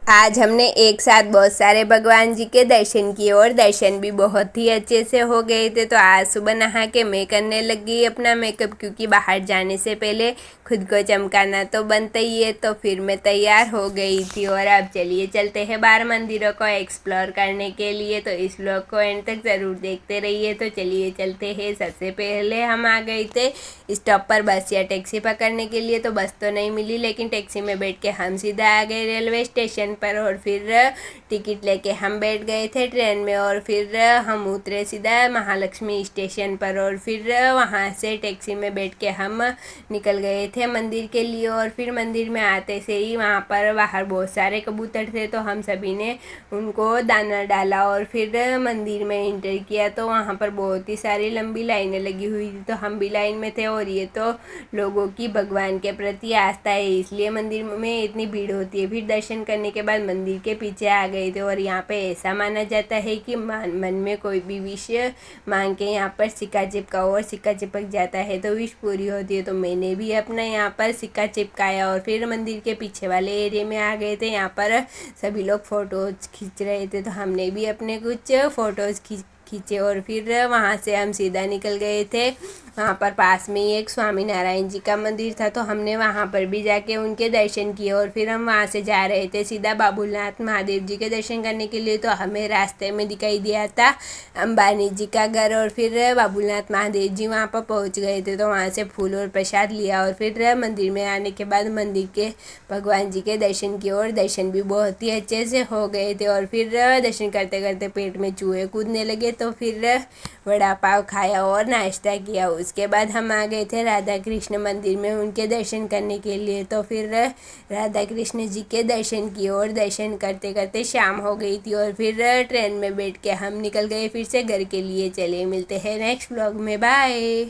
आज हमने एक साथ बहुत सारे भगवान जी के दर्शन किए और दर्शन भी बहुत ही अच्छे से हो गए थे। तो आज सुबह नहा के मैं करने लग गई अपना मेकअप, क्योंकि बाहर जाने से पहले खुद को चमकाना तो बनता ही है। तो फिर मैं तैयार हो गई थी और अब चलिए चलते हैं 12 मंदिरों को एक्सप्लोर करने के लिए। तो इस व्लॉग को एंड तक ज़रूर देखते रहिए। तो चलिए चलते हैं। सबसे पहले हम आ गए थे स्टॉप पर बस या टैक्सी पकड़ने के लिए। तो बस तो नहीं मिली, लेकिन टैक्सी में बैठ के हम सीधा आ गए रेलवे स्टेशन पर और फिर टिकट लेके हम बैठ गए थे ट्रेन में और फिर हम उतरे सीधा महालक्ष्मी स्टेशन पर और फिर वहाँ से टैक्सी में बैठ के हम निकल गए थे मंदिर के लिए। और फिर मंदिर में आते से ही वहाँ पर बाहर बहुत सारे कबूतर थे, तो हम सभी ने उनको दाना डाला और फिर मंदिर में एंटर किया। तो वहाँ पर बहुत ही सारी लंबी लाइनें लगी हुई थी, तो हम भी लाइन में थे। और ये तो लोगों की भगवान के प्रति आस्था है, इसलिए मंदिर में इतनी भीड़ होती है। फिर दर्शन करने के बाद मंदिर के पीछे आ गए थे और यहाँ पे ऐसा माना जाता है कि मन में कोई भी विश मांग के यहाँ पर सिक्का चिपकाओ और सिक्का चिपक जाता है तो विश पूरी होती है। तो मैंने भी अपना यहाँ पर सिक्का चिपकाया और फिर मंदिर के पीछे वाले एरिया में आ गए थे। यहाँ पर सभी लोग फ़ोटोज़ खींच रहे थे, तो हमने भी अपने कुछ फ़ोटोज़ खींचे और फिर वहाँ से हम सीधा निकल गए थे। वहाँ पर पास में ही एक स्वामी नारायण जी का मंदिर था, तो हमने वहाँ पर भी जाके उनके दर्शन किए और फिर हम वहाँ से जा रहे थे सीधा बाबूलनाथ महादेव जी के दर्शन करने के लिए। तो हमें रास्ते में दिखाई दिया था अंबानी जी का घर और फिर बाबूलनाथ महादेव जी वहाँ पर पहुँच गए थे। तो वहाँ से फूल और प्रसाद लिया और फिर मंदिर में आने के बाद मंदिर के भगवान जी के दर्शन किए और दर्शन भी बहुत ही अच्छे से हो गए थे। और फिर दर्शन करते करते पेट में चूहे कूदने लगे, तो फिर वड़ा पाव खाया और नाश्ता किया। उसके बाद हम आ गए थे राधा कृष्ण मंदिर में उनके दर्शन करने के लिए। तो फिर राधा कृष्ण जी के दर्शन किए और दर्शन करते करते शाम हो गई थी और फिर ट्रेन में बैठ के हम निकल गए फिर से घर के लिए। चले मिलते हैं नेक्स्ट व्लॉग में, बाय।